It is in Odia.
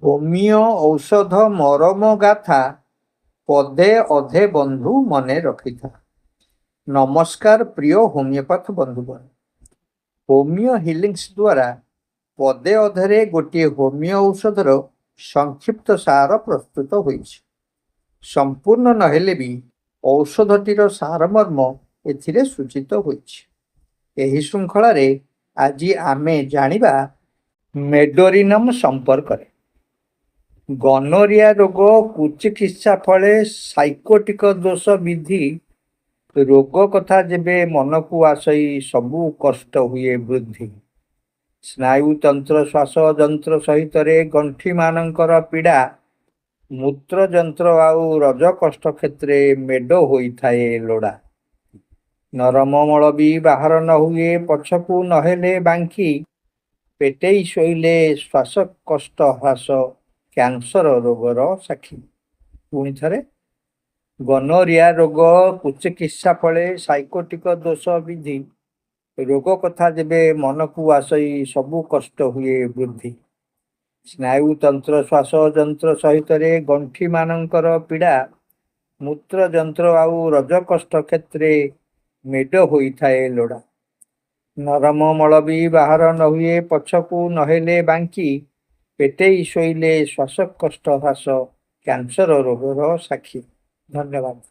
ହୋମିଓ ଔଷଧ ମରମ ଗାଥା ପଦେ ଅଧେ ବନ୍ଧୁ ମନେ ରଖିଥା। ନମସ୍କାର ପ୍ରିୟ ହୋମିଓପାଥ ବନ୍ଧୁଗଣ। ହୋମିଓ ହିଲିଂସ ଦ୍ୱାରା ପଦେ ଅଧେରେ ଗୋଟିଏ ହୋମିଓ ଔଷଧର ସଂକ୍ଷିପ୍ତ ସାର ପ୍ରସ୍ତୁତ ହୋଇଛି। ସମ୍ପୂର୍ଣ୍ଣ ନହେଲେ ବି ଔଷଧଟିର ସାରମର୍ମ ଏଥିରେ ସୂଚିତ ହୋଇଛି। ଏହି ଶୃଙ୍ଖଳାରେ ଆଜି ଆମେ ଜାଣିବା ମେଡୋରିନମ୍ ସମ୍ପର୍କରେ। ଗନୋରିଆ ରୋଗ କୁଚିକିତ୍ସା ଫଳେ ସାଇକୋଟିକ ଦୋଷ ବିଧି ରୋଗ କଥା ଯେବେ ମନକୁ ଆସଇ ସବୁ କଷ୍ଟ ହୁଏ ବୃଦ୍ଧି। ସ୍ନାୟୁତନ୍ତ୍ର ଶ୍ୱାସ ଯନ୍ତ୍ର ସହିତରେ ଗଣ୍ଠିମାନଙ୍କର ପୀଡ଼ା, ମୂତ୍ରଯନ୍ତ୍ର ଆଉ ରଜକଷ୍ଟ କ୍ଷେତ୍ରେ ମେଡ଼ ହୋଇଥାଏ ଲୋଡ଼ା। ନରମ ମଳ ବି ବାହାର ନ ହୁଏ ପଛକୁ ନହେଲେ ବାଙ୍କି, ପେଟେଇ ଶୋଇଲେ ଶ୍ୱାସକଷ୍ଟ ହ୍ରାସ କ୍ୟାନ୍ସର ରୋଗର ସାକ୍ଷୀ। ପୁଣି ଥରେ, ଗନୋରିଆ ରୋଗ କୁଚିକିତ୍ସା ଫଳେ ସାଇକୋଟିକ ଦୋଷ ବିଧି ରୋଗ କଥା ଯେବେ ମନକୁ ଆସଇ ସବୁ କଷ୍ଟ ହୁଏ ବୃଦ୍ଧି। ସ୍ନାୟୁତନ୍ତ୍ର ଶ୍ୱାସ ଯନ୍ତ୍ର ସହିତରେ ଗଣ୍ଠିମାନଙ୍କର ପୀଡ଼ା, ମୂତ୍ରଯନ୍ତ୍ର ଆଉ ରଜକଷ୍ଟ କ୍ଷେତ୍ରେ ମେଡ଼ ହୋଇଥାଏ ଲୋଡ଼ା। ନରମ ମଳ ବି ବାହାର ନ ହୁଏ ପଛକୁ ନହେଲେ ବାଙ୍କି, ପେଟେଇ ଶୋଇଲେ ଶ୍ୱାସକଷ୍ଟ ହ୍ରାସ କ୍ୟାନ୍ସର ରୋଗର ସାକ୍ଷୀ। ଧନ୍ୟବାଦ।